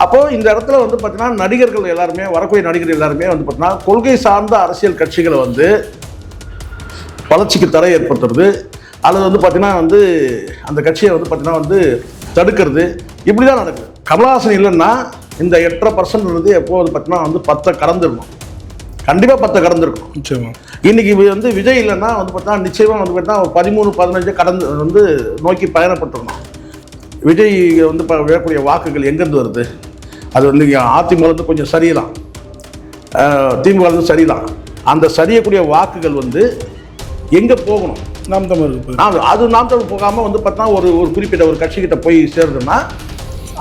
அப்போது இந்த இடத்துல வந்து பார்த்தீங்கன்னா நடிகர்கள் எல்லாருமே, வரக்கூடிய நடிகர்கள் எல்லாருமே வந்து பார்த்தீங்கன்னா கொள்கை சார்ந்த அரசியல் கட்சிகளை வந்து வளர்ச்சிக்கு தடை ஏற்படுத்துறது, அல்லது வந்து பார்த்தீங்கன்னா வந்து அந்த கட்சியை வந்து பார்த்தீங்கன்னா வந்து தடுக்கிறது, இப்படி தான் நடக்குது. கமலஹாசன் இல்லைன்னா இந்த 8.5% எப்போது பார்த்தீங்கன்னா வந்து 10 கடந்துருக்கும், கண்டிப்பாக 10 கடந்திருக்கும். நிச்சயமா இன்னைக்கு வந்து விஜய் இல்லைன்னா வந்து பார்த்தீங்கன்னா நிச்சயமாக வந்து பார்த்தீங்கன்னா 13-15 கடந்து வந்து நோக்கி பயணப்பட்டுருக்கணும். விஜய் வந்து இப்போ விழக்கூடிய வாக்குகள் எங்கேருந்து வருது? அது வந்து அதிமுகலேருந்து கொஞ்சம் சரிதான், திமுகலேருந்து சரிதான். அந்த சரியக்கூடிய வாக்குகள் வந்து எங்கே போகணும்? நாம் தமிழ் அது நாம் தமிழ் போகாமல் வந்து பார்த்தீங்கன்னா ஒரு குறிப்பிட்ட ஒரு கட்சிக்கிட்ட போய் சேருதுன்னா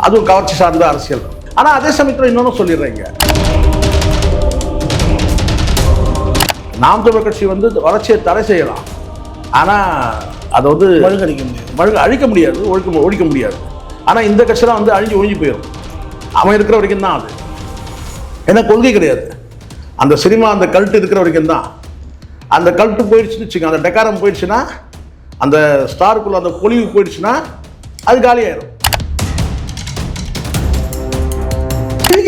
அது ஒரு கவர்ச்சி சார்ந்த அரசியல். ஆனால் அதே சமயத்தில் இன்னொன்று சொல்லிடுறேங்க, நாம் தமிழ் கட்சி வந்து வளர்ச்சியை தடை செய்யலாம், ஆனால் அதை வந்து அழிக்க முடியாது, ஒழிக்க முடியாது. ஆனால் இந்த கட்சியெல்லாம் வந்து அழிஞ்சு ஒழிஞ்சு போயிடும். அவன் இருக்கிற வரைக்கும் தான் அது, ஏன்னா கொள்கை கிடையாது. அந்த சினிமா அந்த கல்ட்டு இருக்கிற வரைக்கும் தான். அந்த கல்ட்டு போயிடுச்சுன்னு வச்சுக்கோங்க, அந்த டெக்காரம் போயிடுச்சுன்னா, அந்த ஸ்டாருக்குள்ள அந்த பொலிவு போயிடுச்சுன்னா அது காலியாயிடும்.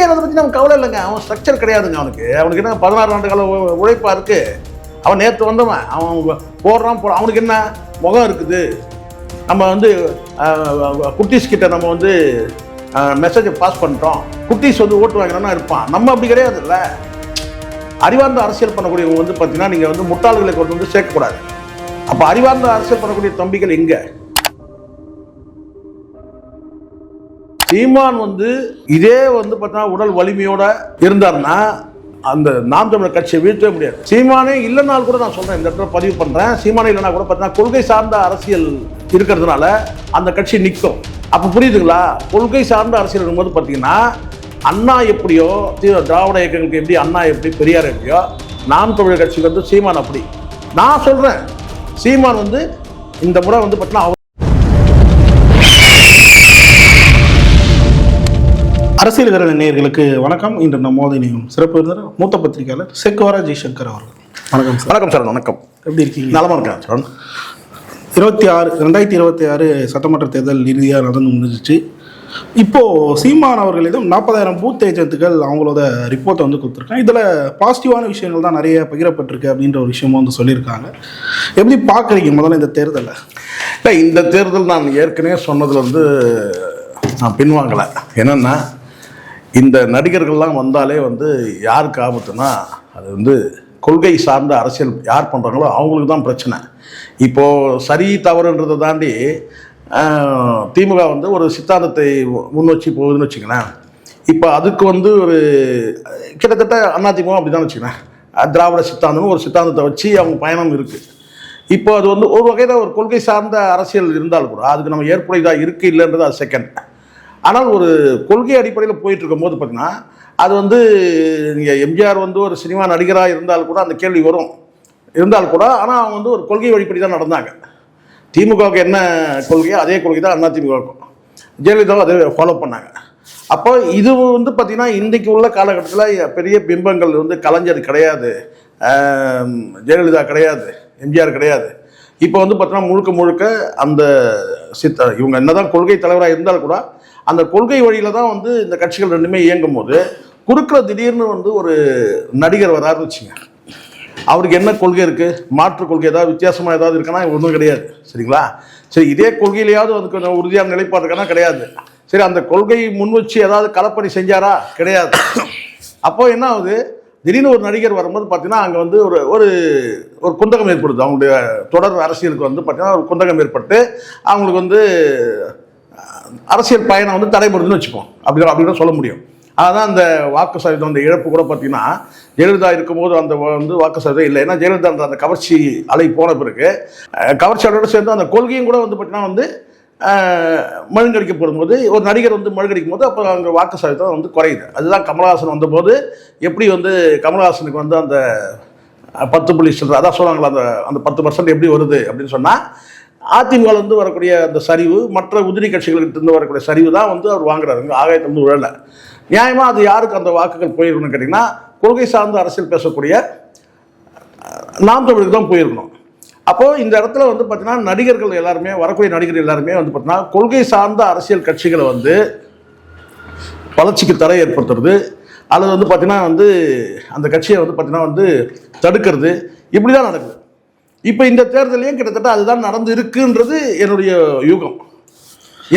அதை பற்றி நம்ம கவலை இல்லைங்க. அவன் ஸ்ட்ரக்சர் கிடையாதுங்க. அவனுக்கு என்ன 16 ஆண்டு கால உழைப்பா இருக்கு. அவன் நேற்று வந்தவன், அவன் போடுறான். அவனுக்கு என்ன முகம் இருக்குது? நம்ம வந்து குட்டீஸ் கிட்ட நம்ம வந்து மெசேஜை பாஸ் பண்ணிட்டோம், குட்டீஸ் வந்து ஓட்டு வாங்கினா இருப்பான். நம்ம அப்படி கிடையாது இல்லை. அறிவார்ந்த அரசியல் பண்ணக்கூடியவங்க வந்து பார்த்தீங்கன்னா நீங்கள் வந்து முட்டாள்களை கொண்டு வந்து சேர்க்கக்கூடாது. அப்போ அறிவார்ந்த அரசியல் பண்ணக்கூடிய தம்பிகள் எங்கே? சீமான் வந்து இதே வந்து பார்த்தீங்கன்னா உடல் வலிமையோட இருந்தார்னா அந்த நாம் தமிழர் கட்சியை வீழ்த்தவே முடியாது. சீமானே இல்லைனாலும் கூட நான் சொல்கிறேன், இந்த இடத்துல பதிவு பண்ணுறேன், சீமானே இல்லைனா கூட பார்த்தீங்கன்னா கொள்கை சார்ந்த அரசியல் இருக்கிறதுனால அந்த கட்சி நிற்கும். அப்போ புரியுதுங்களா? கொள்கை சார்ந்த அரசியல் இருக்கும்போது பார்த்தீங்கன்னா அண்ணா எப்படியோ, திராவிட இயக்கங்களுக்கு எப்படி அண்ணா எப்படி, பெரியார் எப்படியோ, நாம் தமிழர் கட்சிக்கு வந்து சீமான் அப்படி. நான் சொல்கிறேன், சீமான் வந்து இந்த முறை வந்து பார்த்தீங்கன்னா அரசியல் விரல நேயர்களுக்கு வணக்கம். இன்று நம்மோடு இணையும் சிறப்பு விருந்தினர் மூத்த பத்திரிகையாளர் செக்குவாரா ஜெய்சங்கர் அவர்கள். வணக்கம் சார். வணக்கம் சார். வணக்கம். எப்படி இருக்கீங்க? நலமா இருக்கேன் சார். 2026 சட்டமன்ற தேர்தல் இறுதியாக நடந்து முடிஞ்சிச்சு. இப்போது சீமான் அவர்களிடம் 40,000 பூத் ஏஜென்ட்டுகள் அவங்களோட ரிப்போர்ட்டை வந்து கொடுத்துருக்காங்க. இதில் பாசிட்டிவான விஷயங்கள் தான் நிறைய பகிரப்பட்டிருக்கு அப்படின்ற ஒரு விஷயமும் வந்து சொல்லியிருக்காங்க. எப்படி பார்க்குறீங்க முதல்ல இந்த தேர்தலை? இல்லை, இந்த தேர்தல் நான் ஏற்கனவே சொன்னதில் வந்து நான் பின்வாங்கலை. என்னென்னா, இந்த நடிகர்கள்லாம் வந்தாலே வந்து யாருக்கு ஆபத்துனா அது வந்து கொள்கை சார்ந்த அரசியல் யார் பண்ணுறாங்களோ அவங்களுக்கு தான் பிரச்சனை. இப்போது சரி தவறுன்றதை தாண்டி திமுக வந்து ஒரு சித்தாந்தத்தை முன் வச்சு போகுதுன்னு வச்சுக்கங்களேன். இப்போ அதுக்கு வந்து ஒரு கிட்டத்தட்ட அதிமுக அப்படி தான் வச்சுக்கங்களேன், திராவிட சித்தாந்தம்னு ஒரு சித்தாந்தத்தை வச்சு அவங்க பயணம் இருக்குது. இப்போ அது வந்து ஒரு வகையில் ஒரு கொள்கை சார்ந்த அரசியல் இருந்தாலும் கூட அதுக்கு நம்ம ஏற்புடையதாக இருக்குது இல்லைன்றது அது செகண்ட். ஆனால் ஒரு கொள்கை அடிப்படையில் போயிட்டு இருக்கும் போது பார்த்தீங்கன்னா அது வந்து நீங்கள் எம்ஜிஆர் வந்து ஒரு சினிமா நடிகராக இருந்தாலும் கூட அந்த கேள்வி வரும் இருந்தாலும் கூட, ஆனால் அவங்க வந்து ஒரு கொள்கை வழிப்படி தான் நடந்தாங்க. திமுகவுக்கு என்ன கொள்கையோ அதே கொள்கை தான் அதிமுகவுக்கும், ஜெயலலிதாவும் அதே ஃபாலோ பண்ணாங்க. அப்போ இது வந்து பார்த்திங்கன்னா இன்றைக்கு உள்ள காலகட்டத்தில் பெரிய பிம்பங்கள் வந்து கலைஞர் கிடையாது, ஜெயலலிதா கிடையாது, எம்ஜிஆர் கிடையாது. இப்போ வந்து பார்த்தீங்கன்னா முழுக்க முழுக்க அந்த இவங்க என்னதான் கொள்கை தலைவராக இருந்தாலும் கூட அந்த கொள்கை வழியில் தான் வந்து இந்த கட்சிகள் ரெண்டுமே இயங்கும் போது குறுக்கில் திடீர்னு வந்து ஒரு நடிகர் வராருன்னு வச்சுங்க, அவருக்கு என்ன கொள்கை இருக்குது, மாற்று கொள்கை ஏதாவது வித்தியாசமாக ஏதாவது இருக்குன்னா ஒன்றும் கிடையாது. சரிங்களா? சரி, இதே கொள்கையிலையாவது அதுக்கு உறுதியான நிலைப்பாடு இருக்கானா? கிடையாது. சரி, அந்த கொள்கை முன் வச்சு ஏதாவது கலப்பணி செஞ்சாரா? கிடையாது. அப்போது என்ன ஆகுது, திடீர்னு ஒரு நடிகர் வரும்போது பார்த்தீங்கன்னா அங்கே வந்து ஒரு ஒரு குந்தகம் ஏற்படுது. அவங்களுடைய தொடர் அரசியலுக்கு வந்து பார்த்தீங்கன்னா ஒரு குந்தகம் ஏற்பட்டு அவங்களுக்கு வந்து அரசியல் பயணம் வந்து தடைபடுதுன்னு வச்சுப்போம். அப்படின்னு சொல்ல முடியும். அதுதான் அந்த வாக்கு சதவீதம், அந்த இழப்பு கூட பார்த்தீங்கன்னா ஜெயலலிதா இருக்கும்போது அந்த வந்து வாக்கு சதவீதம் இல்லை. ஏன்னா ஜெயலலிதா அந்த கவர்ச்சி அலை போன பிறகு கவர்ச்சி அலையோடு சேர்ந்து அந்த கொள்கையும் கூட வந்து பார்த்தீங்கன்னா வந்து மழுங்கடிக்கப்படும் போது, ஒரு நடிகர் வந்து மழுங்கடிக்கும் போது அப்போ அங்கே வாக்கு சதவீதம் வந்து குறையுது. அதுதான் கமலஹாசன் வந்தபோது எப்படி வந்து கமலஹாசனுக்கு வந்து அந்த 10 அதான் சொல்லுவாங்களா, அந்த 10% எப்படி வருது அப்படின்னு சொன்னால் அதிமுகலேருந்து வரக்கூடிய அந்த சரிவு, மற்ற உதிரி கட்சிகளுக்கிட்ட வரக்கூடிய சரிவு தான் வந்து அவர் வாங்குறாருங்க. ஆகாயத்தை வந்து விழலை. நியாயமாக அது யாருக்கு அந்த வாக்குகள் போயிருக்கணும்னு கேட்டிங்கன்னா கொள்கை சார்ந்த அரசியல் பேசக்கூடிய நாம் தமிழுக்கு தான் போயிருக்கணும். அப்போது இந்த இடத்துல வந்து பார்த்தீங்கன்னா நடிகர்கள் எல்லாருமே, வரக்கூடிய நடிகர்கள் எல்லாருமே வந்து பார்த்தீங்கன்னா கொள்கை சார்ந்த அரசியல் கட்சிகளை வந்து வளர்ச்சிக்கு தடை ஏற்படுத்துறது, அல்லது வந்து பார்த்தீங்கன்னா வந்து அந்த கட்சியை வந்து பார்த்தீங்கன்னா வந்து தடுக்கிறது, இப்படி தான் நடக்குது. இப்போ இந்த தேர்தலையும் கிட்டத்தட்ட அதுதான் நடந்து இருக்குன்றது என்னுடைய யூகம்.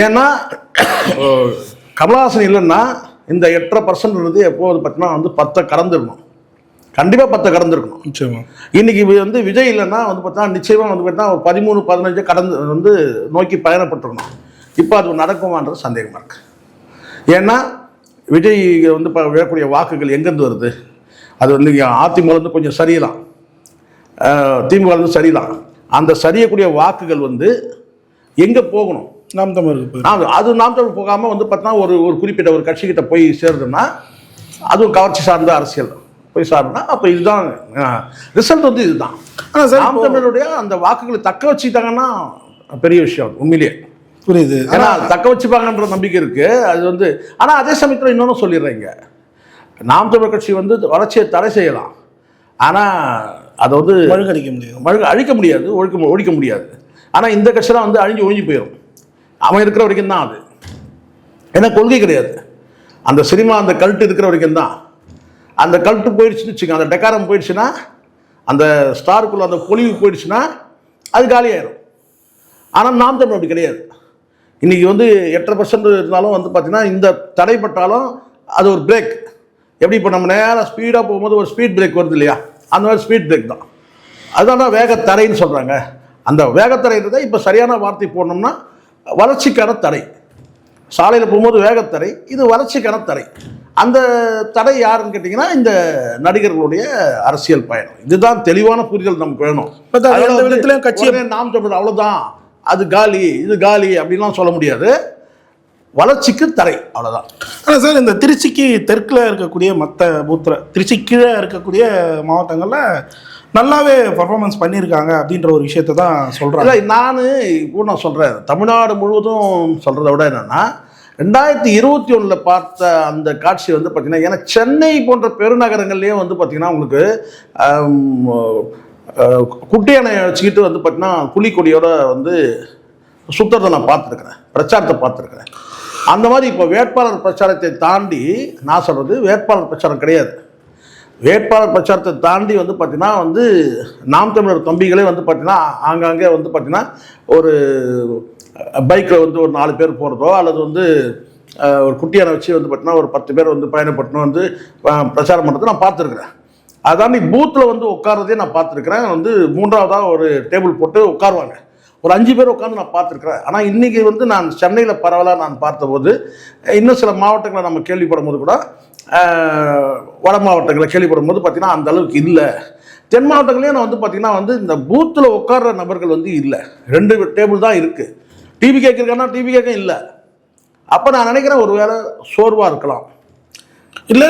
ஏன்னா கமலஹாசன் இல்லைன்னா இந்த 8.5% எப்போது பார்த்தீங்கன்னா வந்து 10 கடந்துருக்கணும், கண்டிப்பாக 10 கடந்திருக்கணும். நிச்சயமா இன்னைக்கு வந்து விஜய் இல்லைன்னா வந்து பார்த்தீங்கன்னா நிச்சயமாக வந்து பார்த்தீங்கன்னா ஒரு 13-15 கடந்து வந்து நோக்கி பயணப்பட்டிருக்கணும். இப்போ அது நடக்குமான்றது சந்தேகமாக இருக்குது. ஏன்னா விஜய் வந்து இப்போ விழக்கூடிய வாக்குகள் எங்கேருந்து வருது? அது வந்து அதிமுகலேருந்து கொஞ்சம் சரியலாம், திமுகலேருந்து சரியலாம். அந்த சரியக்கூடிய வாக்குகள் வந்து எங்கே போகணும்? நாம் தமிழருக்கு அது நாம் தமிழ் போகாமல் வந்து பார்த்தீங்கன்னா ஒரு குறிப்பிட்ட ஒரு கட்சிக்கிட்ட போய் சேருதுன்னா அதுவும் கவர்ச்சி சார்ந்த அரசியல் போய் சாருன்னா அப்போ இதுதான் ரிசல்ட் வந்து இதுதான். நாம் தமிழருடைய அந்த வாக்குகளை தக்க வச்சுக்கிட்டாங்கன்னா பெரிய விஷயம் உண்மையிலேயே. புரியுது. ஏன்னா தக்க வச்சுப்பாங்கன்ற நம்பிக்கை இருக்கு. அது வந்து ஆனால் அதே சமயத்தில் இன்னொன்று சொல்லிடுறேங்க, நாம் தமிழர் கட்சி வந்து வளர்ச்சியை தடை செய்யலாம், ஆனால் அதை வந்து அழிக்க முடியாது, ஒழிக்க முடியாது. ஆனால் இந்த கட்சியெல்லாம் வந்து ஒழிஞ்சு போயிடும். அவன் இருக்கிற வரைக்கும் தான் அது. ஏன்னா கொள்கை கிடையாது. அந்த சினிமா அந்த கல்ட்டு இருக்கிற வரைக்கும் தான். அந்த கல்ட்டு போயிடுச்சுன்னு வச்சுக்கோங்க, அந்த டெக்காரம் போயிடுச்சுன்னா, அந்த ஸ்டாருக்குள்ள அந்த பொலிவு போயிடுச்சுன்னா அது காலியாயிடும். ஆனால் நாம் தமிழ் அப்படி கிடையாது. இன்றைக்கி வந்து 8.5% இருந்தாலும் வந்து பார்த்திங்கன்னா இந்த தடைப்பட்டாலும் அது ஒரு பிரேக். எப்படி இப்போ நம்ம நேராக ஸ்பீடாக போகும்போது ஒரு ஸ்பீட் பிரேக் வருது இல்லையா, அந்த மாதிரி ஸ்பீட் பிரேக் தான். அதுதான் வேகத்தடைன்னு சொல்கிறாங்க. அந்த வேகத்தடைன்றதை இப்போ சரியான வார்த்தை போடணும்னா வளர்ச்சிக்கான தடை. சாலையில் போகும்போது வேகத்தடை, இது வளர்ச்சிக்கான தடை. அந்த தடை யாருன்னு கேட்டிங்கன்னா இந்த நடிகர்களுடைய அரசியல் பயணம். இதுதான் தெளிவான புரிதல் நமக்கு வேணும். கட்சி நாம் தமிழர் அவ்வளோதான், அது காலி, இது காலி அப்படின்லாம் சொல்ல முடியாது. வளர்ச்சிக்கு தடை, அவ்வளோதான். ஆனால் சார், இந்த திருச்சிக்கு தெற்கில் இருக்கக்கூடிய மற்ற பூத்தில், திருச்சி கீழே இருக்கக்கூடிய மாவட்டங்களில் நல்லாவே பர்ஃபார்மன்ஸ் பண்ணியிருக்காங்க அப்படின்ற ஒரு விஷயத்தை தான் சொல்கிறேன். இப்போ நான் சொல்கிறேன், தமிழ்நாடு முழுவதும் சொல்கிறத விட என்னென்னா 2021 பார்த்த அந்த காட்சி வந்து பார்த்திங்கன்னா, ஏன்னா சென்னை போன்ற பெருநகரங்கள்லேயே வந்து பார்த்திங்கன்னா உங்களுக்கு குட்டி யானையை வச்சுக்கிட்டு வந்து பார்த்திங்கன்னா புலிக்கொடியோட வந்து சுத்தத்தை நான் பார்த்துருக்குறேன், பிரச்சாரத்தை பார்த்துருக்குறேன். அந்த மாதிரி இப்போ வேட்பாளர் பிரச்சாரத்தை தாண்டி நான் சொல்கிறது வேட்பாளர் பிரச்சாரம் கிடையாது. வேட்பாளர் பிரச்சாரத்தை தாண்டி வந்து பார்த்திங்கன்னா வந்து நாம் தமிழர் தம்பிகளே வந்து பார்த்திங்கன்னா ஆங்காங்கே வந்து பார்த்திங்கன்னா ஒரு பைக்கில் வந்து ஒரு 4 பேர் போகிறதோ அல்லது வந்து ஒரு குட்டியான வச்சு வந்து பார்த்திங்கன்னா ஒரு 10 பேர் வந்து பயணப்பட்டுன்னு வந்து பிரச்சாரம் பண்ணுறது நான் பார்த்துருக்குறேன். அதான் பூத்தில் வந்து உட்காரதே நான் பார்த்துருக்குறேன். வந்து 3ஆவதாக ஒரு டேபிள் போட்டு உட்காருவாங்க, ஒரு 5 பேர் உட்காந்து நான் பார்த்துருக்குறேன். ஆனால் இன்றைக்கி வந்து நான் சென்னையில் பரவலாக நான் பார்த்தபோது, இன்னும் சில மாவட்டங்களை நம்ம கேள்விப்படும் போது கூட வட மாவட்டங்களை கேள்விப்படும் போது பார்த்திங்கன்னா அந்த அளவுக்கு இல்லை. தென் மாவட்டங்களையும் நான் வந்து பார்த்திங்கன்னா வந்து இந்த பூத்தில் உட்கார்ற நபர்கள் வந்து இல்லை. 2 டேபிள் தான் இருக்குது. டிவி கேட்குறேன்னா டிவி கேட்க இல்லை. அப்போ நான் நினைக்கிறேன் ஒரு வேளை சோர்வாக இருக்கலாம். இல்லை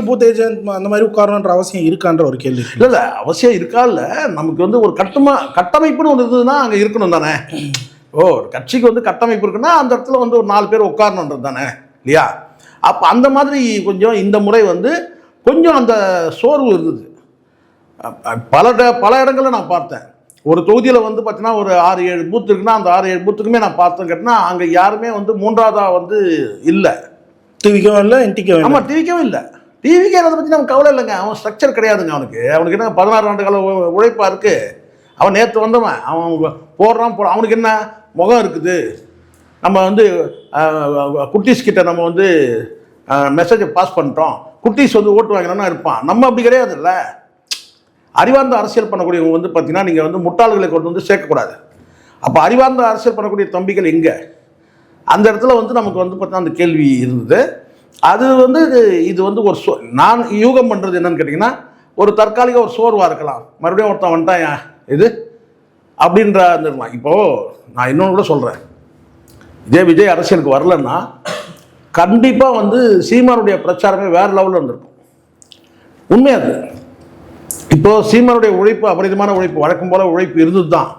பூத் ஏஜென்ட் அந்த மாதிரி உட்காரணுன்ற அவசியம் இருக்கான்ற ஒரு கேள்வி. இல்லை அவசியம் இருக்கா? இல்லை, நமக்கு வந்து ஒரு கட்டமைப்புன்னு ஒன்று இருந்ததுன்னா அங்கே இருக்கணும் தானே. ஒரு கட்சிக்கு வந்து கட்டமைப்பு இருக்குன்னா அந்த இடத்துல வந்து ஒரு 4 பேர் உட்காரணுன்றது தானே இல்லையா? அப்போ அந்த மாதிரி கொஞ்சம் இந்த முறை வந்து கொஞ்சம் அந்த சோர்வு இருந்தது. பல இடங்களில் நான் பார்த்தேன். ஒரு தொகுதியில் வந்து பார்த்தீங்கன்னா ஒரு 6-7 பூத் இருக்குன்னா அந்த 6-7 பூத்துக்குமே நான் பார்த்தேன் கேட்டினா அங்கே யாருமே வந்து 3ஆவதாக வந்து இல்லை. டிவிக்கும் இல்லை, என்டிக்கும் இல்லை. ஆமாம், டிவிக்கும் இல்லை. டிவிக்கே அதை பற்றி நமக்கு கவலை இல்லைங்க. அவன் ஸ்ட்ரக்சர் கிடையாதுங்க. அவனுக்கு என்ன 16 ஆண்டு கால உழைப்பாக இருக்குது. அவன் நேற்று வந்தவன், அவன் போடுறான். அவனுக்கு என்ன முகம் இருக்குது. நம்ம வந்து குட்டீஸ் கிட்ட நம்ம வந்து மெசேஜை பாஸ் பண்ணிட்டோம், குட்டீஸ் வந்து ஓட்டு வாங்கினா இருப்பான். நம்ம அப்படி கிடையாது. இல்லை, அறிவார்ந்த அரசியல் பண்ணக்கூடியவங்க வந்து பார்த்தீங்கன்னா நீங்கள் வந்து முட்டாள்களை கொண்டு வந்து சேர்க்கக்கூடாது. அப்போ அறிவார்ந்த அரசியல் பண்ணக்கூடிய தம்பிகள் எங்கே? அந்த இடத்துல வந்து நமக்கு வந்து பார்த்தீங்கன்னா அந்த கேள்வி இருந்தது. அது வந்து இது வந்து ஒரு நான் யூகம் பண்ணுறது என்னன்னு கேட்டிங்கன்னா, ஒரு தற்காலிக ஒரு சோர்வாக இருக்கலாம். மறுபடியும் ஒருத்தன் வந்துட்டான் இது அப்படின்ற இருக்கலாம். இப்போது நான் இன்னொன்று கூட சொல்கிறேன், விஜய் அரசியலுக்கு வரலன்னா கண்டிப்பாக வந்து சீமானுடைய பிரச்சாரமே வேறு லெவலில் இருந்திருக்கும். உண்மையாது. இப்போது சீமானுடைய உழைப்பு அபரிதமான உழைப்பு, வழக்கம் போல் உழைப்பு இருந்தது தான்.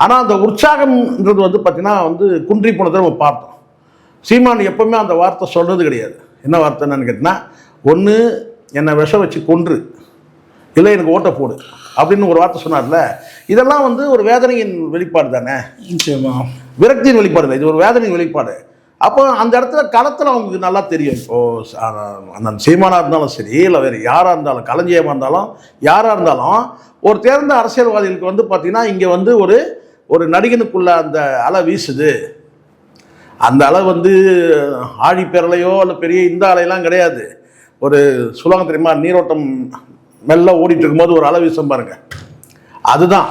ஆனால் அந்த உற்சாகம்ன்றது வந்து பார்த்திங்கன்னா வந்து குன்றி போனதை நம்ம பார்த்தோம். சீமான் எப்போவுமே அந்த வார்த்தை சொல்கிறது கிடையாது. என்ன வார்த்தை என்னன்னு கேட்டிங்கன்னா, ஒன்று என்னை விஷம் வச்சு கொன்று, இல்லை எனக்கு ஓட்டை போடு அப்படின்னு ஒரு வார்த்தை சொன்னார்ல. இதெல்லாம் வந்து ஒரு வேதனையின் வெளிப்பாடு தானே, நிச்சயமா. விரக்தியின் வெளிப்பாடு இல்லை, இது ஒரு வேதனையின் வெளிப்பாடு. அப்போ அந்த இடத்துல களத்தில் அவங்களுக்கு நல்லா தெரியும். இப்போது அந்த சீமானாக இருந்தாலும் சரி, இல்லை வேறு யாராக இருந்தாலும், களஞ்சியமாக இருந்தாலும் யாராக இருந்தாலும், ஒரு தேர்ந்த அரசியல்வாதிகளுக்கு வந்து பார்த்திங்கன்னா இங்கே வந்து ஒரு நடிகனுக்குள்ள அந்த அலை வீசுது. அந்த அலை வந்து ஆழி பேரலையோ இல்லை பெரிய இந்த அலையெல்லாம் கிடையாது. ஒரு சுலகம் தெரியுமா, நீரோட்டம் மெல்ல ஓடிட்டு இருக்கும்போது ஒரு அலை வீசம் பாருங்க, அதுதான்.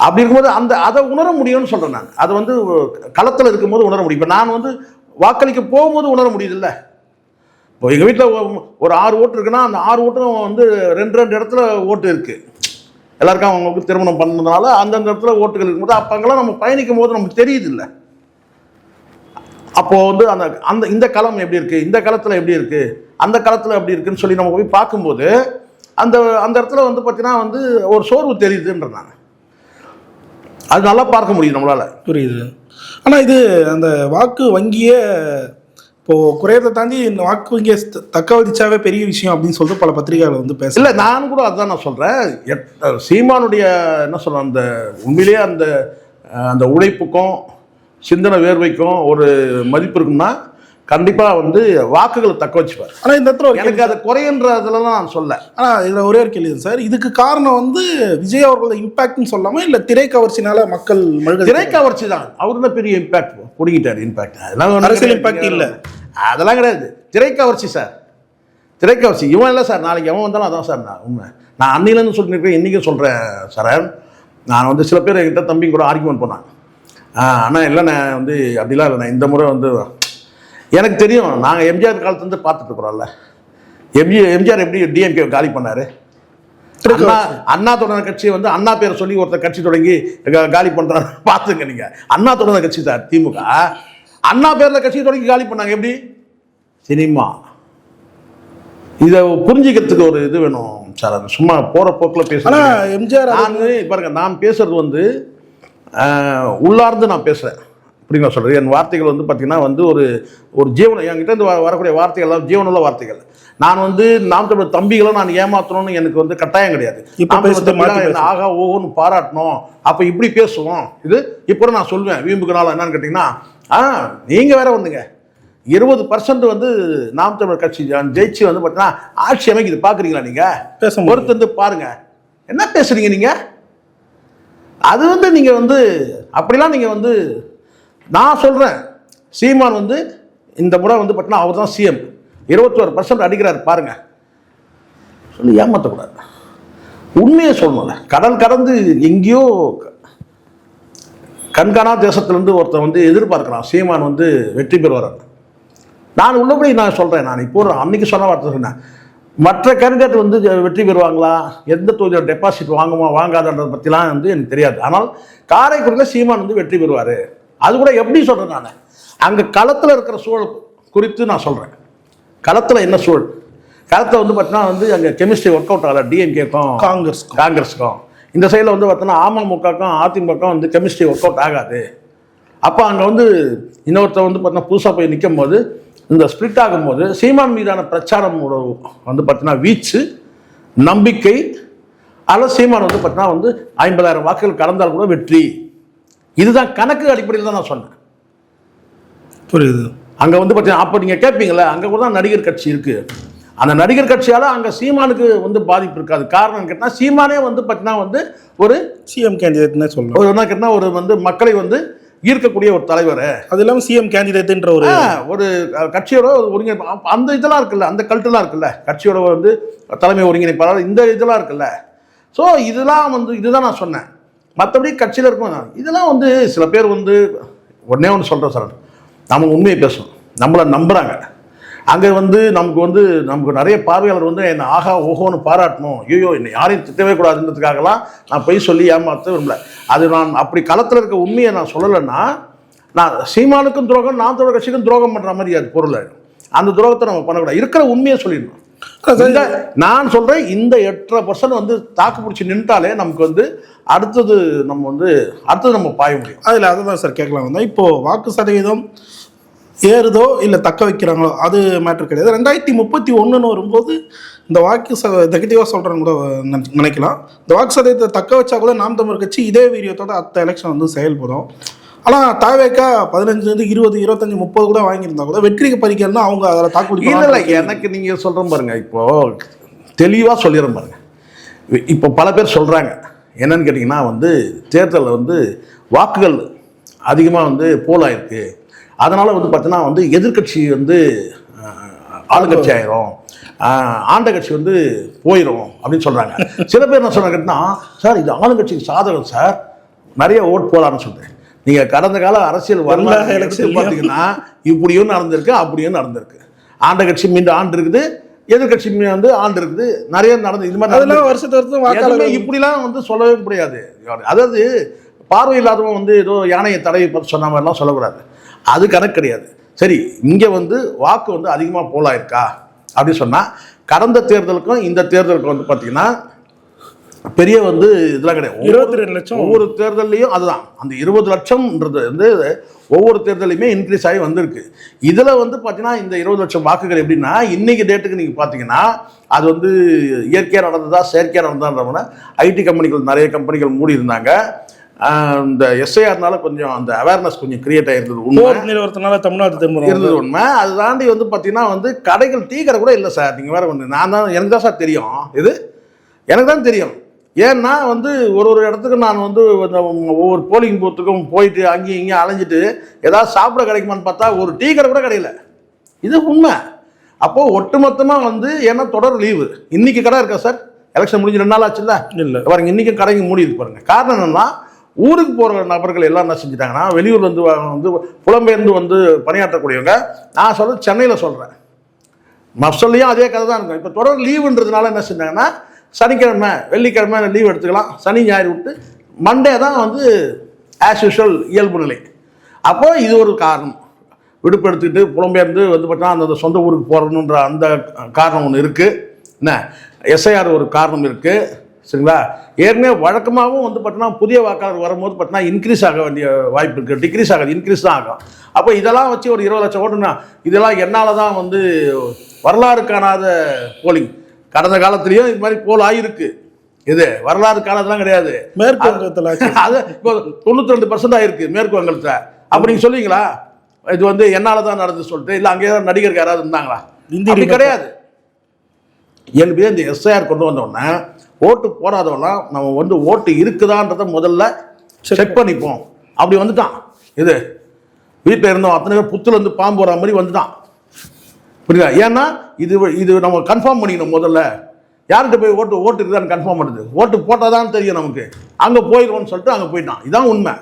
அப்படி இருக்கும்போது அதை உணர முடியும்னு சொல்கிறேன் நான். அது வந்து களத்தில் இருக்கும்போது உணர முடியும். இப்போ நான் வந்து வாக்களிக்க போகும்போது உணர முடியுதுல்ல. இப்போ எங்கள் வீட்டில் ஒரு 6 ஓட்டு இருக்குன்னா அந்த 6 ஓட்டும் வந்து 2 இடத்துல ஓட்டு இருக்குது. எல்லாருக்கும் அவங்களுக்கு திருமணம் பண்ணதுனால அந்தந்த இடத்துல ஓட்டுகள் இருக்கும்போது அப்போ அங்கெல்லாம் நம்ம பயணிக்கும் போது நமக்கு தெரியுது இல்லை. அப்போது வந்து இந்த களம் எப்படி இருக்குது, இந்த களத்தில் எப்படி இருக்குது, அந்த களத்தில் எப்படி இருக்குன்னு சொல்லி நம்ம போய் பார்க்கும்போது அந்த இடத்துல வந்து பார்த்தீங்கன்னா வந்து ஒரு சோர்வு தெரியுதுன்ற நான் அது நல்லா பார்க்க முடியும் நம்மளால. புரியுது. ஆனால் இது அந்த வாக்கு வங்கியை இப்போது குறையதை தாண்டி இந்த வாக்கு வங்கியை தக்க வதிச்சாவே பெரிய விஷயம் அப்படின்னு சொல்லிட்டு பல பத்திரிகைகள் வந்து பேச. இல்லை, நானும் கூட அதுதான் நான் சொல்கிறேன். சீமானுடைய என்ன சொல்கிறேன், அந்த உண்மையிலேயே அந்த உழைப்புக்கும் சிந்தனை வேர்வைக்கும் ஒரு மதிப்பு இருக்குன்னா கண்டிப்பாக வந்து வாக்குகளை தக்க வச்சுப்பார். ஆனால் இந்த இடத்துல எனக்கு அதை குறையன்றதுலாம் நான் சொல்ல. ஆனால் இதில் ஒரே ஒரு கேள்வி சார், இதுக்கு காரணம் வந்து விஜய் அவர்களோட இம்பாக்ட்னு சொல்லாமல் இல்லை திரைக்கவர்ச்சினால மக்கள் திரைக்கவர்ச்சி தான். அவர் தான் பெரிய இம்பாக்ட் பிடிக்கிட்டார். இம்பாக்ட் அதெல்லாம் அரசியல் இம்பாக்ட் இல்லை, அதெல்லாம் கிடையாது. திரைக்கவர்ச்சி சார், திரைக்கவர்ச்சி. இவன் இல்லை சார், நாளைக்கு எவன் வந்தாலும் அதான் சார். நான் உண்மை நான் அன்னிலேருந்து சொல்லியிருக்கேன், இன்றைக்கும் சொல்கிறேன் சார். நான் வந்து சில பேர் என்கிட்ட தம்பி கூட ஆர்கியூமெண்ட் பண்ணாங்க. ஆனால் இல்லை நான் வந்து அப்படிலாம் இல்லை, நான் இந்த முறை வந்து எனக்கு தெரியும். நாங்கள் எம்ஜிஆர் காலத்துலேருந்து பார்த்துட்டு இருக்கிறோம்ல, எம்ஜிஆர் எப்படி டிஎம்கே காலி பண்ணார். அண்ணா தொடர் கட்சியை வந்து அண்ணா பேரை சொல்லி ஒருத்தர் கட்சி தொடங்கி காலி பண்ணுறாரு பார்த்துங்க நீங்கள். அண்ணா தொடர் கட்சி சார் திமுக, அண்ணா பேரில் கட்சி தொடங்கி காலி பண்ணாங்க. எப்படி சினிமா, இதை புரிஞ்சிக்கிறதுக்கு ஒரு இது வேணும் சார். அது சும்மா போகிற போக்கில் பேசுகிறேன். எம்ஜிஆர் பாருங்க, நான் பேசுறது வந்து உள்ளார்ந்து நான் பேசுகிறேன். அப்படி நான் சொல்கிறேன். என் வார்த்தைகள் வந்து பார்த்திங்கன்னா வந்து ஒரு ஜீவனம், என்கிட்ட இருந்து வரக்கூடிய வார்த்தைகள் எல்லாம் ஜீவனுள்ள வார்த்தைகள். நான் வந்து நாம் தமிழ் தம்பிகளை நான் ஏமாற்றணும்னு எனக்கு வந்து கட்டாயம் கிடையாது. இப்போ ஆகா ஓஹோன்னு பாராட்டணும், அப்போ இப்படி பேசுவோம். இது இப்போ நான் சொல்லுவேன் வீம்புக்குனால என்னன்னு கேட்டிங்கன்னா, நீங்கள் வேற வந்துங்க 20% வந்து நாம் தமிழர் கட்சி ஜெயிச்சு வந்து பார்த்தீங்கன்னா ஆட்சி அமைக்குது. பார்க்குறீங்களா நீங்கள்? ஒருத்தர் வந்து பாருங்கள் என்ன பேசுகிறீங்க நீங்கள். அது வந்து நீங்கள் வந்து அப்படிலாம் நீங்கள் வந்து நான் சொல்கிறேன். சீமான் வந்து இந்த முறை வந்து பார்த்தீங்கன்னா அவர் தான் சிஎம், 21% அடிக்கிறார் பாருங்க சொல்லி ஏமாற்றக்கூடாது. உண்மையை சொல்லணும்ல. கடல் கடந்து எங்கேயோ கண்காணா தேசத்துலேருந்து ஒருத்தர் வந்து எதிர்பார்க்குறான் சீமான் வந்து வெற்றி பெறுவார். நான் உள்ளபடி நான் சொல்கிறேன். நான் இப்போ அன்னைக்கு சொன்ன வார்த்தை சொன்னேன். மற்ற கேண்டிடேட் வந்து வெற்றி பெறுவாங்களா, எந்த தொகுதியில் டெபாசிட் வாங்குமா வாங்காதன்றதை பற்றிலாம் வந்து எனக்கு தெரியாது. ஆனால் காரைக்குடியில் சீமான் வந்து வெற்றி பெறுவார். அது கூட எப்படி சொல்கிறேன் நான், அங்கே களத்தில் இருக்கிற சூழல் குறித்து நான் சொல்கிறேன். களத்தில் என்ன சூழல், களத்தில் வந்து பார்த்தீங்கன்னா வந்து அங்கே கெமிஸ்ட்ரி ஒர்க் அவுட் ஆகலை. டிஎம்கேக்கும் காங்கிரஸுக்கும் இந்த சைடில் வந்து பார்த்தோன்னா அமமுகக்கும் அதிமுகக்கும் வந்து கெமிஸ்ட்ரி ஒர்க் அவுட் ஆகாது. அப்போ அங்கே வந்து இன்னொருத்தர் வந்து பார்த்தீங்கன்னா புதுசாக போய் நிற்கும் போது இந்த ஸ்பிளிட் ஆகும்போது சீமான் மீதான பிரச்சாரம் வந்து பார்த்தீங்கன்னா வீச்சு நம்பிக்கை அதில் சீமான் வந்து பார்த்தீங்கன்னா வந்து 50,000 வாக்குகள் கலந்தால் கூட வெற்றி. இதுதான் கணக்கு அடிப்படையில் தான் நான் சொன்னேன். புரியுது. அங்கே வந்து பார்த்தீங்கன்னா அப்போ நீங்கள் கேட்பீங்களே, அங்கே கூட தான் நடிகர் கட்சி இருக்குது. அந்த நடிகர் கட்சியால் அங்கே சீமானுக்கு வந்து பாதிப்பு இருக்காது. காரணம் கேட்டால் சீமானே வந்து பார்த்தீங்கன்னா வந்து ஒரு சிஎம் கேண்டிடேட்னே சொல்லலாம். ஒரு என்ன கேட்டால் ஒரு வந்து மக்களை வந்து ஈர்க்கக்கூடிய ஒரு தலைவர். அது இல்லாமல் சிஎம் கேண்டிடேட்ன்ற ஒரு கட்சியோட ஒருங்கிணைப்பு அந்த இதெல்லாம் இருக்குல்ல, அந்த கல்ட்டெல்லாம் இருக்குல்ல, கட்சியோட வந்து தலைமை ஒருங்கிணைப்பாளர் இந்த இதெல்லாம் இருக்குல்ல. ஸோ இதெல்லாம் வந்து இதுதான் நான் சொன்னேன். மற்றபடி கட்சியில் இருக்கும் இதெல்லாம் வந்து சில பேர் வந்து ஒன்றே ஒன்று சொல்கிறேன் சார், நம்ம உண்மையை பேசணும், நம்மளை நம்புகிறாங்க. அங்கே வந்து நமக்கு நிறைய பார்வையாளர் வந்து என்னை ஆகா ஓஹோன்னு பாராட்டணும், ஐயோ என்னை யாரையும் திட்டவே கூடாதுன்றதுக்காகலாம் நான் போய் சொல்லி ஏமாற்ற விரும்பல. அது நான் அப்படி களத்தில் இருக்க உண்மையை நான் சொல்லலைன்னா நான் சீமானுக்கும் துரோகம் நாம் தமிழர் கட்சிக்கும் துரோகம் பண்ணுற மாதிரி அது பொருள். அந்த துரோகத்தை நம்ம பண்ணக்கூடாது, இருக்கிற உண்மையை சொல்லிடணும். நான் சொல்கிறேன், இந்த 8% வந்து தாக்கு பிடிச்சி நின்றாலே நமக்கு வந்து அடுத்தது நம்ம பாய முடியும். அதில் அதை தான் சார் கேட்கலாம் வந்தால், இப்போது வாக்கு சதவீதம் ஏறுதோ இல்லை தக்க வைக்கிறாங்களோ அது மேட்ரு கிடையாது. 2031 வரும்போது இந்த வாக்கு நெகட்டிவாக சொல்கிறேன்னு கூட நினைக்கலாம். இந்த வாக்கு சதவீதத்தை தக்க வச்சா கூட நாம் தமிழர் கட்சி இதே வீரியத்தோட அடுத்த எலெக்ஷன் வந்து செயல்படும். ஆனால் தாவேக்கா 15, 20, 25, 30 கூட வாங்கியிருந்தா கூட வெற்றிக்கு பறிக்கணும்னா அவங்க அதில் தாக்குப்பிடி. இல்லை எனக்கு நீங்கள் சொல்கிறேன் பாருங்க, இப்போது தெளிவாக சொல்லிடுறேன் பாருங்க. இப்போ பல பேர் சொல்கிறாங்க என்னன்னு கேட்டிங்கன்னா வந்து தேர்தலில் வந்து வாக்குகள் அதிகமாக வந்து போலாயிருக்கு, அதனால் வந்து பார்த்தீங்கன்னா வந்து எதிர்கட்சி வந்து ஆளுங்கட்சி ஆயிரும், ஆண்ட கட்சி வந்து போயிடும் அப்படின்னு சொல்கிறாங்க. சில பேர் என்ன சொல்கிறாங்கன்னா, சார் இது ஆளுங்கட்சிக்கு சாதகம் சார், நிறைய ஓட் போகலான்னு சொல்கிறேன். நீங்கள் கடந்த கால அரசியல் வரலாறு எலெக்ஷன் பார்த்தீங்கன்னா இப்படியும் நடந்திருக்கு அப்படியும் நடந்திருக்கு. ஆண்ட கட்சி மீண்டும் ஆண்டு இருக்குது, எதிர்கட்சி வந்து ஆண்டு இருக்குது, நிறைய நடந்து இது மாதிரி வருஷத்து இப்படிலாம் வந்து சொல்லவே முடியாது. அதாவது பார்வை இல்லாதவன் வந்து ஏதோ யானையை தடவை பற்றி சொன்ன மாதிரிலாம் சொல்லக்கூடாது, அது கணக்கு கிடையாது. சரி, இங்கே வந்து வாக்கு வந்து அதிகமாக போலாயிருக்கா அப்படின்னு சொன்னால் கடந்த தேர்தலுக்கும் இந்த தேர்தலுக்கும் வந்து பார்த்தீங்கன்னா பெரிய வந்து இதெல்லாம் கிடையாது. 22 லட்சம் ஒவ்வொரு தேர்தலையும் அதுதான், அந்த 20 லட்சம்ன்றது வந்து ஒவ்வொரு தேர்தலையுமே இன்க்ரீஸ் ஆகி வந்திருக்கு. இதில் வந்து பார்த்தீங்கன்னா இந்த 20 லட்சம் வாக்குகள் எப்படின்னா இன்னைக்கு டேட்டுக்கு நீங்கள் பார்த்தீங்கன்னா அது வந்து இயற்கையாக நடந்ததா செயற்கையாக நடந்ததுன்றவங்க ஐடி கம்பெனிகள் நிறைய கம்பெனிகள் மூடி இருந்தாங்க. இந்த எஸ்ஐஆர்னால கொஞ்சம் அந்த அவேர்னஸ் கொஞ்சம் கிரியேட் ஆகிருந்தது நிலவரத்தினால தமிழ்நாடு திரும்ப இருந்தது உண்மை. அது தாண்டி வந்து பார்த்தீங்கன்னா வந்து கடைகள் டீ கடை கூட இல்லை சார். நீங்கள் வேறு ஒன்று நான் தான் எனக்கு தான் சார் தெரியும், இது எனக்கு தான் தெரியும். ஏன்னா வந்து ஒரு இடத்துக்கு நான் வந்து ஒவ்வொரு போலிங் பூத்துக்கும் போயிட்டு அங்கேயும் இங்கேயும் அலைஞ்சிட்டு ஏதாவது சாப்பிட கிடைக்குமான்னு பார்த்தா ஒரு டீ கடை கூட கிடையில, இது உண்மை. அப்போது ஒட்டுமொத்தமாக வந்து ஏன்னா தொடர் லீவு. இன்னைக்கு கடை இருக்கா சார்? எலெக்ஷன் முடிஞ்சு 2 நாள் ஆச்சுல்ல, இல்லை பாருங்க இன்றைக்கும் கடைங்க மூடி இருக்கு பாருங்க. காரணம் என்னன்னா ஊருக்கு போகிற நபர்கள் எல்லாம் என்ன செஞ்சுட்டாங்கன்னா வெளியூர்ல வந்து புலம்பெயர்ந்து வந்து பணியாற்றக்கூடியவங்க, நான் சொல்றது சென்னையில் சொல்கிறேன், மப்சல்லையும் அதே கதை தான் இருக்கும். இப்போ தொடர் லீவுன்றதுனால என்ன செஞ்சாங்கன்னா சனிக்கிழமை வெள்ளிக்கிழமை லீவ் எடுத்துக்கலாம், சனி ஞாயிறு விட்டு மண்டே தான் வந்து ஆஸ் யூஷுவல் இயல்பு நிலை. அப்போ இது ஒரு காரணம், விடுப்பு எடுத்துக்கிட்டு புலம்பெயர்ந்து வந்து பார்த்தீங்கன்னா அந்த சொந்த ஊருக்கு போகிறணுன்ற அந்த காரணம் ஒன்று இருக்குது. என்ன எஸ்ஐஆர் ஒரு காரணம் இருக்குது, சரிங்களா? ஏற்கனவே வழக்கமாகவும் வந்து பார்த்தீங்கன்னா புதிய வாக்காளர் வரும்போது பார்த்தீங்கன்னா இன்க்ரீஸ் ஆக வேண்டிய வாய்ப்பு இருக்குது, டிக்ரீஸ் ஆகாது, இன்க்ரீஸ் தான் ஆகும். அப்போ இதெல்லாம் வச்சு ஒரு 20 லட்சம் ஓட்டுனா இதெல்லாம் என்னால் தான் வந்து வரலாறு காணாத போலிங். கடந்த காலத்துலேயும் இது மாதிரி போல் ஆகிருக்கு, இது வரலாறு காணாதெல்லாம் கிடையாது. மேற்கு வங்கத்தில் அது இப்போ 92% ஆகிருக்கு மேற்கு வங்கத்தில். அப்படி நீங்கள் சொல்லுவீங்களா இது வந்து என்னால் தான் நடந்து சொல்லிட்டு? இல்லை அங்கே ஏதாவது நடிகருக்கு யாராவது இருந்தாங்களா? அப்படி கிடையாது. எனக்கு இந்த எஸ்ஐஆர் கொண்டு வந்தோடனே ஓட்டு போடாதவெல்லாம் நம்ம வந்து ஓட்டு இருக்குதான்றதை முதல்ல செக் பண்ணிப்போம். அப்படி வந்துட்டான், இது வீட்டில் இருந்தோம் அத்தனை பேர் புத்துல இருந்து பாம்பு வர மாதிரி வந்துட்டான், புரியுதா? ஏன்னா இது நம்ம கன்ஃபார்ம் பண்ணிக்கணும். முதல்ல யார்கிட்ட போய் ஓட்டு இருக்குதான்னு கன்ஃபார்ம் பண்ணுது, ஓட்டு போட்டால் தான் தெரியும் நமக்கு. அங்கே போயிடுவோம்னு சொல்லிட்டு அங்கே போயிட்டான், இதான் உண்மை.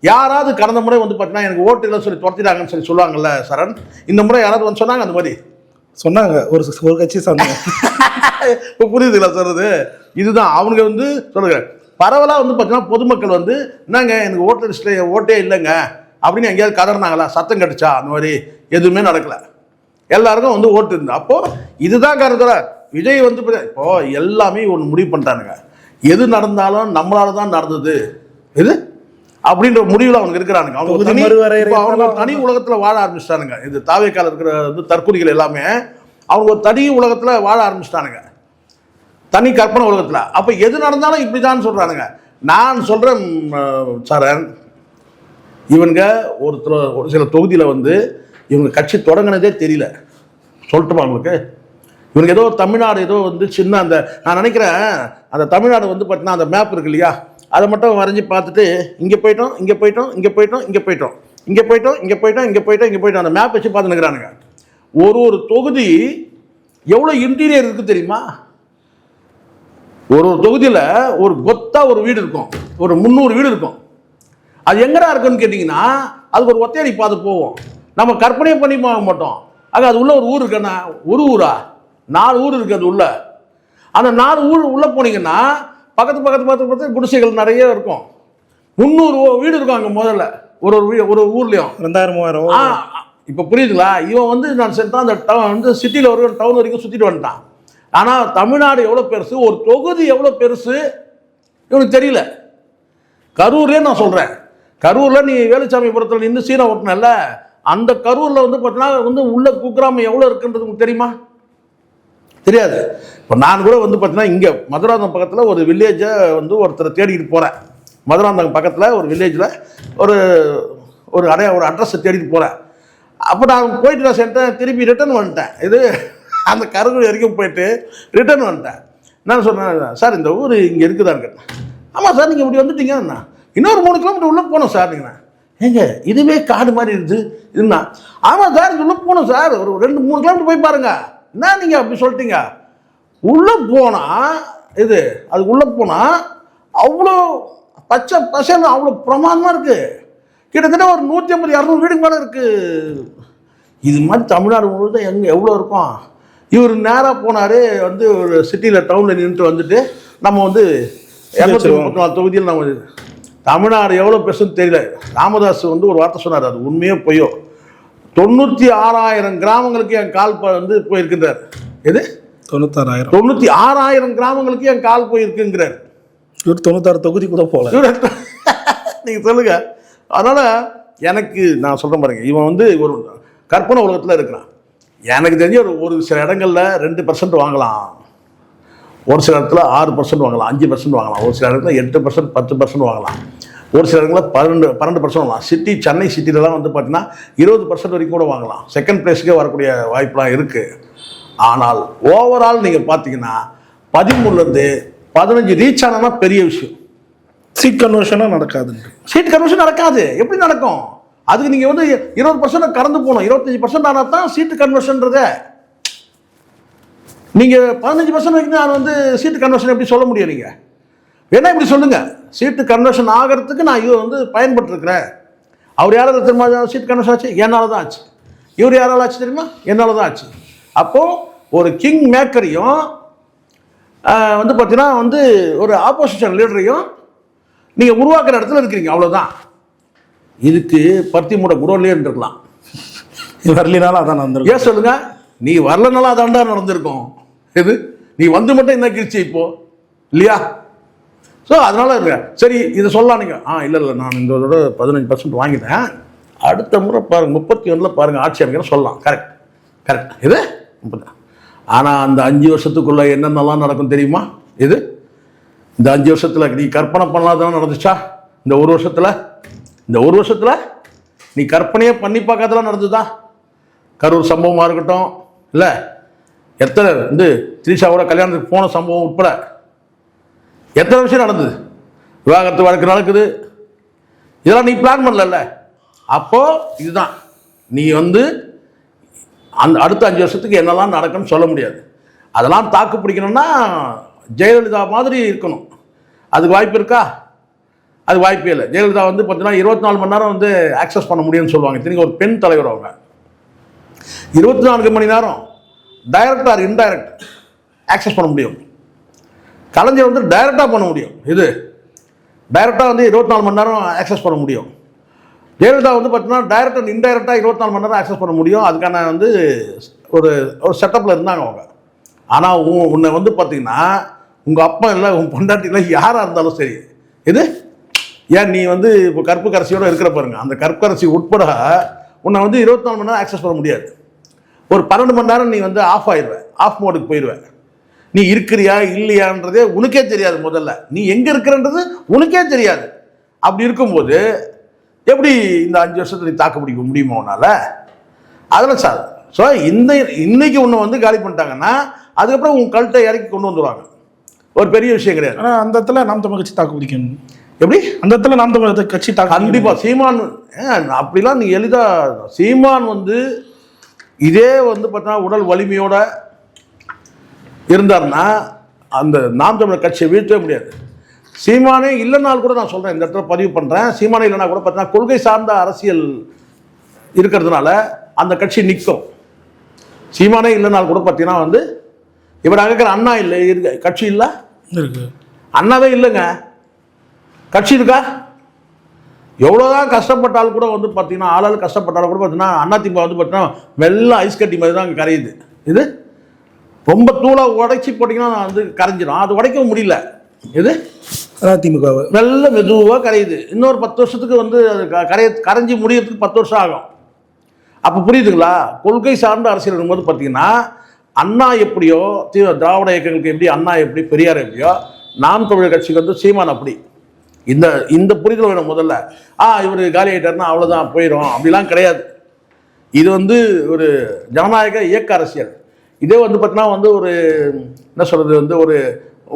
யாராவது கடந்த முறை வந்து பார்த்தீங்கன்னா எனக்கு ஓட்டு இல்லை சொல்லி துரத்திட்டாங்கன்னு சொல்லி சொல்லுவாங்கல்ல சரண், இந்த முறை யாராவது வந்து சொன்னாங்க? அந்த மாதிரி சொன்னாங்க, ஒரு கட்சி சொன்னாங்க. இப்போ புரியுதுங்களா சொல்றது? இதுதான் அவனுங்க வந்து சொல்லுங்க. பரவலாக வந்து பார்த்தீங்கன்னா பொதுமக்கள் வந்து என்னங்க எனக்கு ஓட்டர் லிஸ்ட்டில் ஓட்டே இல்லைங்க அப்படின்னு எங்கேயாவது கதறினாங்களா, சத்தம் கட்டுச்சா? அந்த மாதிரி எதுவுமே நடக்கலை, எல்லாருக்கும் வந்து ஓட்டு இருந்து. அப்போது இதுதான் கருதுற விஜய் வந்து இப்போ எல்லாமே ஒன்று முடிவு பண்ணிட்டானுங்க, எது நடந்தாலும் நம்மளால தான் நடந்தது இது அப்படின்ற முடிவில் அவனுக்கு இருக்கிறானுங்க. அவங்க தனி உலகத்தில் வாழ ஆரம்பிச்சிட்டானுங்க. இது தாவேக்கால இருக்கிற வந்து தற்கொலைகள் எல்லாமே அவங்க ஒரு தனி உலகத்தில் வாழ ஆரம்பிச்சிட்டானுங்க, தனி கற்பனை உலகத்தில். அப்போ எது நடந்தாலும் இப்படி தான் சொல்கிறானுங்க. நான் சொல்கிறேன் சரண், இவங்க ஒரு சில தொகுதியில் வந்து இவங்க கட்சி தொடங்கினதே தெரியல, சொல்லட்டுமா அவங்களுக்கு? இவனுக்கு ஏதோ தமிழ்நாடு ஏதோ வந்து சின்ன அந்த நான் நினைக்கிறேன் அந்த தமிழ்நாடு வந்து பார்த்தீங்கன்னா அந்த மேப் இருக்கு இல்லையா, அதை மட்டும் வரைஞ்சி பார்த்துட்டு இங்கே போயிட்டோம் இங்கே போயிட்டோம் இங்கே போயிட்டோம் இங்கே போயிட்டோம் இங்கே போயிட்டோம் இங்கே போயிட்டோம் இங்கே போயிட்டோம் இங்கே போயிட்டோம் அந்த மேப் வச்சு பார்த்துன்னுக்குறானுங்க. ஒரு தொகுதி எவ்வளோ இன்டீரியர் இருக்குது தெரியுமா? ஒரு தொகுதியில் ஒரு கொத்தா ஒரு வீடு இருக்கும், ஒரு 300 வீடு இருக்கும். அது எங்கடா இருக்குன்னு கேட்டிங்கன்னா அதுக்கு ஒரு ஒத்தையடி பாதை போவோம், நம்ம கற்பனையே பண்ணி போக மாட்டோம். ஆக அது உள்ள ஒரு ஊர் இருக்குன்னா, ஒரு ஊரா 4 ஊர் இருக்குது அது உள்ள. அந்த 4 ஊர் உள்ளே போனீங்கன்னா பக்கத்து குடிசைகள் நிறைய இருக்கும். 300 வீடு இருக்கும் அங்கே முதல்ல ஒரு ஊர்லேயும் 2000-3000. இப்போ புரியுதுங்களா? இவன் வந்து நான் சென்றான் அந்த வந்து சிட்டியில் ஒரு டவுன் வரைக்கும் சுற்றிட்டு வந்துட்டான். ஆனால் தமிழ்நாடு எவ்வளோ பெருசு, ஒரு தொகுதி எவ்வளோ பெருசு இவனுக்கு தெரியல. கரூரே நான் சொல்கிறேன், கரூரில் நீ வேலுச்சாமிபுரத்தில் நின்று சீனை ஓட்டினல, அந்த கரூரில் வந்து பார்த்தீங்கன்னா வந்து உள்ள குக்கிராமம் எவ்வளோ இருக்குன்றது உங்களுக்கு தெரியுமா? தெரியாது. இப்போ நான் கூட வந்து பார்த்தீங்கன்னா இங்கே மதுராந்தகம் பக்கத்தில் ஒரு வில்லேஜை வந்து ஒருத்தரை தேடிக்கிட்டு போகிறேன். மதுராந்தகம் பக்கத்தில் ஒரு வில்லேஜில் ஒரு ஒரு அட்ரஸை தேடிட்டு போகிறேன். அப்போ நான் போயிட்டு நான் சென்ட்டேன், திருப்பி ரிட்டர்ன் வந்துட்டேன். இது அந்த கருங்குடி வரைக்கும் போயிட்டு ரிட்டர்ன் வந்துட்டேன். நான் சொன்னேன், சார் இந்த ஊர் இங்கே இருக்குதான்னு கேட்டேன். ஆமாம் சார், நீங்கள் இப்படி வந்துட்டீங்கன்னா இன்னொரு 3 கிலோமீட்டர் உள்ளே போகணும் சார். நீங்கள் ஏங்க இதுவே காடு மாதிரி இருக்குது இதுன்னா, ஆமாம் சார் இங்கே உள்ளே போகணும் சார், ஒரு 2-3 கிலோமீட்டர் போய் பாருங்கள். என்ன நீங்கள் அப்படி சொல்லிட்டீங்க? உள்ளே போனால் அதுக்கு உள்ளே போனால் அவ்வளோ பச்சை பசங்க அவ்வளோ பிரமாதமாக இருக்குது. கிட்டத்தட்ட ஒரு 150-200 வீடுக்கு மேலே இருக்குது. இது மாதிரி தமிழ்நாடு முழுவதும் எங்கே எவ்வளோ இருக்கும்? இவர் நேராக போனார், வந்து ஒரு சிட்டியில் டவுனில் நின்றுட்டு வந்துட்டு நம்ம வந்து 234 தொகுதியில் நம்ம தமிழ்நாடு எவ்வளோ பெருசுன்னு தெரியல. ராமதாஸ் வந்து ஒரு வார்த்தை சொன்னார், அது உண்மையோ பொய்யோ, 96,000 கிராமங்களுக்கு என் கால் வந்து போயிருக்கின்றார். எது 96,000 கிராமங்களுக்கு என் கால் போயிருக்குங்கிறார். இவர் 96 தொகுதி கூட போகல. நீங்கள் சொல்லுங்க. அதனால் எனக்கு நான் சொல்கிறேன் பாருங்க, இவன் வந்து ஒரு கற்பனை உலகத்தில் இருக்கிறான். எனக்கு தெரிஞ்ச ஒரு சில இடங்களில் 2% வாங்கலாம், ஒரு சில இடத்துல 6% வாங்கலாம், 5% வாங்கலாம், ஒரு சில இடத்துல 8%, 10% வாங்கலாம், ஒரு சில இடங்களில் 12% வாங்கலாம். சென்னை சிட்டிலலாம் வந்து பார்த்தீங்கன்னா 20% வரைக்கும் கூட வாங்கலாம். செகண்ட் பிளேஸுக்கே வரக்கூடிய வாய்ப்புலாம் இருக்குது. ஆனால் ஓவரால் நீங்கள் பார்த்தீங்கன்னா 13லேருந்து 15 ரீச் ஆனால் பெரிய விஷயம். சீட் கன்வர்ஷனாக நடக்காது. சீட் கன்வர்ஷன் நடக்காது. எப்படி நடக்கும்? அதுக்கு நீங்கள் வந்து 20% கடந்து போகணும். 25% ஆனால் தான் சீட்டு கன்வர்ஷன்றத. நீங்கள் 15% வரைக்கும் நான் வந்து சீட்டு கன்வர்ஷன் எப்படி சொல்ல முடியும்? நீங்கள் வேணா இப்படி சொல்லுங்கள், சீட்டு கன்வர்ஷன் ஆகிறதுக்கு நான் இது வந்து பயன்பட்டுருக்கிறேன். அவர் யாராவது தெரியுமா சீட்டு கன்வர்ஷன் ஆச்சு? என்னால் தான் ஆச்சு. இவர் யாரால ஆச்சு தெரியுமா? என்னால் தான் ஆச்சு. அப்போது ஒரு கிங் மேக்கரையும் வந்து பார்த்தீங்கன்னா வந்து ஒரு ஆப்போசிஷன் லீடரையும் நீங்கள் உருவாக்குற இடத்துல இருக்கிறீங்க, அவ்வளோதான். இதுக்கு பருத்தி மூட குடோன்லேயே இருந்திருக்கலாம். வரலினாலும் அதான் நடந்திருக்கும். ஏன் சொல்லுங்க? நீ வரலனாலும் அதான்டா நடந்திருக்கும். எது நீ வந்து மட்டும் என்ன கிழிச்சு இப்போ இல்லையா? ஸோ அதனால இருக்க சரி இதை சொல்லலாம் நீங்கள். இல்லை நான் இந்த தடவை 15% வாங்கிட்டேன், அடுத்த முறை பாருங்கள் 31 பாருங்கள் ஆட்சி அமைக்கிறேன் சொல்லலாம். கரெக்ட் இது. ஆனால் அந்த 5 வருஷத்துக்குள்ளே என்னென்னலாம் நடக்கும் தெரியுமா? இது இந்த 5 வருஷத்தில் நீ கற்பனை பண்ணாதான் நடந்துச்சா? இந்த ஒரு வருஷத்தில் நீ கற்பனையே பண்ணி பார்க்காதெல்லாம் நடந்துதா? கரூர் சம்பவமாக இருக்கட்டும், இல்லை எத்தனை வந்து திரிஷாவோட கல்யாணத்துக்கு போன சம்பவம் உட்பட எத்தனை விஷயம் நடந்தது. விவாகரத்து வழக்கு நடக்குது. இதெல்லாம் நீ பிளான் பண்ணல. அப்போது இதுதான் நீ வந்து அந்த அடுத்த 5 வருஷத்துக்கு என்னெல்லாம் நடக்குன்னு சொல்ல முடியாது. அதெல்லாம் தாக்கு பிடிக்கணும்னா ஜெயலலிதா மாதிரி இருக்கணும். அதுக்கு வாய்ப்பு இருக்கா? அது வாய்ப்பே இல்லை. ஜெயலலிதா வந்து பார்த்தீங்கன்னா 24 மணி நேரம் வந்து ஆக்சஸ் பண்ண முடியும்னு சொல்லுவாங்க. திரும்பி ஒரு பெண் தலைவர் அவங்க 24 மணி நேரம் டைரக்ட் ஆர் இன்டைரக்ட் ஆக்சஸ் பண்ண முடியும். கலைஞர் வந்து டைரக்டாக பண்ண முடியும். இது டைரக்டாக வந்து 24 மணி நேரம் ஆக்சஸ் பண்ண முடியும். ஜெயலலிதா வந்து பார்த்தீங்கன்னா டைரக்ட் அண்ட் இன்டைரக்டாக 24 மணி நேரம் ஆக்சஸ் பண்ண முடியும். அதுக்கான வந்து ஒரு செட்டப்பில் இருந்தாங்க அவங்க. ஆனால் உன்னை வந்து பார்த்தீங்கன்னா உங்கள் அப்பா இல்லை, உன் பொண்டாட்டி இல்லை, யாராக இருந்தாலும் சரி, இது ஏன் நீ வந்து இப்போ கற்பு கரசியோடு இருக்கிற பாருங்க, அந்த கற்பு கரசி உட்பட உன்னை வந்து 24 மணி நேரம் ஆக்சஸ் பண்ண முடியாது. ஒரு 12 மணி நேரம் நீ வந்து ஆஃப் ஆயிடுவேன், ஆஃப் மோடுக்கு போயிடுவேன். நீ இருக்கிறியா இல்லையான்றதே உனக்கே தெரியாது. முதல்ல நீ எங்கே இருக்கிறன்றது உனக்கே தெரியாது. அப்படி இருக்கும்போது எப்படி இந்த 5 வருஷத்துல நீ தாக்கு பிடிக்க முடியுமா உன்னால்? அதில் சார் ஸோ இன்னைக்கு உன்னை வந்து காலி பண்ணிட்டாங்கன்னா அதுக்கப்புறம் உன் கல்ட்டை இறக்கி கொண்டு வந்துடுவாங்க. ஒரு பெரிய விஷயம் கிடையாது. ஆனால் அந்த இடத்துல நாம் தமிழ் கட்சி தாக்கு பிடிக்கணும். எப்படி அந்த இடத்துல நாம் தமிழ் கட்சி தாக்கு? கண்டிப்பாக சீமான் அப்படிலாம் நீ எளிதாக சீமான் வந்து இதே வந்து பார்த்தா உடல் வலிமையோட இருந்தார்னா அந்த நாம் தமிழர் கட்சியை வீழ்த்தவே முடியாது. சீமானே இல்லைனால் கூட நான் சொல்கிறேன், இந்த இடத்துல பதிவு பண்ணுறேன், சீமானே இல்லைனா கூட பார்த்தீங்கன்னா கொள்கை சார்ந்த அரசியல் இருக்கிறதுனால அந்த கட்சி நிற்கும். சீமானே இல்லைனால் கூட பார்த்தீங்கன்னா வந்து இவர் அங்கே அண்ணா இல்லை இருக்கு, கட்சி இல்லை இருக்கு, அண்ணாவே இல்லைங்க, கட்சி இருக்கா? எவ்வளோதான் கஷ்டப்பட்டாலும் கூட வந்து பார்த்தீங்கன்னா ஆளால் கஷ்டப்பட்டாலும் கூட பார்த்தீங்கன்னா அதிமுக வந்து பார்த்தீங்கன்னா வெள்ளை ஐஸ் கட்டி மாதிரி தான் அங்கே கரையுது. இது ரொம்ப தூளாக உடைச்சி போட்டிங்கன்னா வந்து கரைஞ்சிடும். அது உடைக்கவும் முடியல. இது அதிமுக வெள்ள மெதுவாக கரையுது. இன்னொரு 10 வருஷத்துக்கு வந்து அது கரைஞ்சி முடியறதுக்கு 10 வருஷம் ஆகும். அப்போ புரியுதுங்களா? கொள்கை சார்ந்த அரசியல் இருக்கும்போது பார்த்தீங்கன்னா அண்ணா எப்படியோ திராவிட இயக்கங்களுக்கு எப்படி, அண்ணா எப்படி, பெரியார் எப்படியோ, நாம் தமிழர் கட்சிக்கு வந்து சீமான் அப்படி. இந்த இந்த புரிதல் வேணும் முதல்ல. இவர் காலி ஆகிட்டாருன்னா அவ்வளோதான் போயிடும் அப்படிலாம் கிடையாது. இது வந்து ஒரு ஜனநாயக இயக்க அரசியல். இதே வந்து பார்த்தீங்கன்னா வந்து ஒரு என்ன சொல்கிறது வந்து ஒரு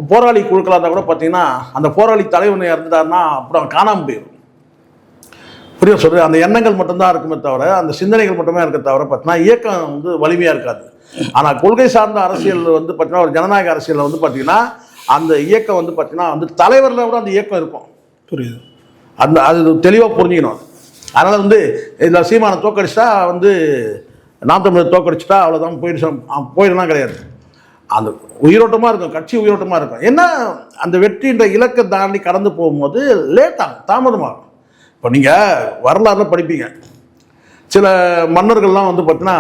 போராளி குழுக்களாக இருந்தால் கூட பார்த்தீங்கன்னா அந்த போராளி தலைவன் இறந்துட்டாருன்னா அப்புறம் காணாமல் போயிடும். புரிய சொல்கிறது, அந்த எண்ணங்கள் மட்டும்தான் இருக்குமே தவிர அந்த சிந்தனைகள் மட்டுமே இருக்க தவிர பார்த்தீங்கன்னா இயக்கம் வந்து வலிமையாக இருக்காது. ஆனால் கொள்கை சார்ந்த அரசியல் வந்து பார்த்தீங்கன்னா ஒரு ஜனநாயக அரசியலில் வந்து பார்த்தீங்கன்னா அந்த இயக்கம் வந்து பார்த்தீங்கன்னா வந்து தலைவரில் கூட அந்த இயக்கம் இருக்கும். புரியுது. அது தெளிவாக புரிஞ்சுக்கணும். அதனால் வந்து இதில் சீமானை தோக்கடிச்சிட்டா வந்து நாம் தமிழர் தோக்கடிச்சிட்டா அவ்வளோதான் போயிடலாம் கிடையாது. அந்த உயிரோட்டமாக இருக்கும், கட்சி உயிரோட்டமாக இருக்கும். ஏன்னா அந்த வெற்றின்ற இலக்கை தாண்டி கடந்து போகும்போது லேட்டாகும், தாமதமாகும். இப்போ நீங்கள் வரலாறுல படிப்பீங்க, சில மன்னர்கள்லாம் வந்து பார்த்தீங்கன்னா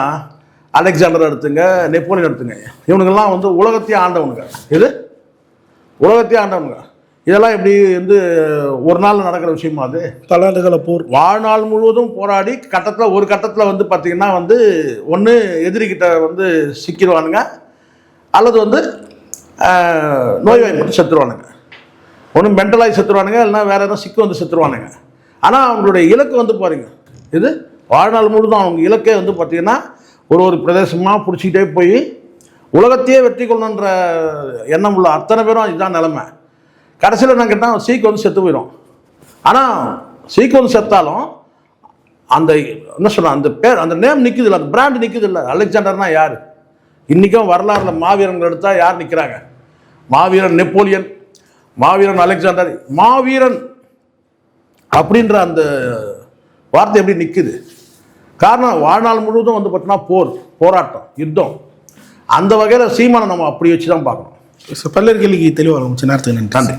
அலெக்சாண்டர் எடுத்துங்க, நெப்போலியன் எடுத்துங்க, இவனுங்கெல்லாம் வந்து உலகத்தையே ஆண்டவனுங்க. உலகத்தையே ஆண்டவனுங்க. இதெல்லாம் எப்படி வந்து ஒரு நாள் நடக்கிற விஷயமா? அது பல ஆண்டுகள போர், வாழ்நாள் முழுவதும் போராடி ஒரு கட்டத்தில் வந்து பார்த்தீங்கன்னா வந்து ஒன்று எதிரிகிட்ட வந்து சிக்கிடுவானுங்க, அல்லது வந்து நோய்வாய்ப்பட்டு செத்துருவானுங்க, ஒன்று மென்டலாகி செத்துருவானுங்க, இல்லைன்னா வேற எதாவது சிக்கு வந்து செத்துருவானுங்க. ஆனால் அவங்களுடைய இலக்கு வந்து பாருங்க, இது வாழ்நாள் முழுதும் அவங்க இலக்கே வந்து பார்த்தீங்கன்னா ஒரு பிரதேசமாக பிடிச்சிக்கிட்டே போய் உலகத்தையே வெற்றி கொள்ளணுன்ற எண்ணம் உள்ள அத்தனை பேரும் இதுதான் நிலைமை. கடைசியில் என்ன கேட்டால் சீக்கு வந்து செத்து போயிடும். ஆனால் சீக்கு வந்து செத்தாலும் அந்த என்ன சொல்ல அந்த பேர் அந்த நேம் நிற்குது இல்லை, அந்த பிராண்ட் நிற்குது இல்லை. அலெக்சாண்டர்னா யார்? இன்றைக்கும் வரலாறுல மாவீரர்கள் எடுத்தால் யார் நிற்கிறாங்க? மாவீரன் நெப்போலியன், மாவீரன் அலெக்சாண்டர். மாவீரன் அப்படின்ற அந்த வார்த்தை எப்படி நிற்குது? காரணம் வாழ்நாள் முழுவதும் வந்து பார்த்தீங்கன்னா போராட்டம், யுத்தம். அந்த வகையில் சீமானை நம்ம அப்படி வச்சு தான் பார்க்கணும். பல்லர் கேள்விக்கு தெளிவாக நேரத்துக்கு நன்றி.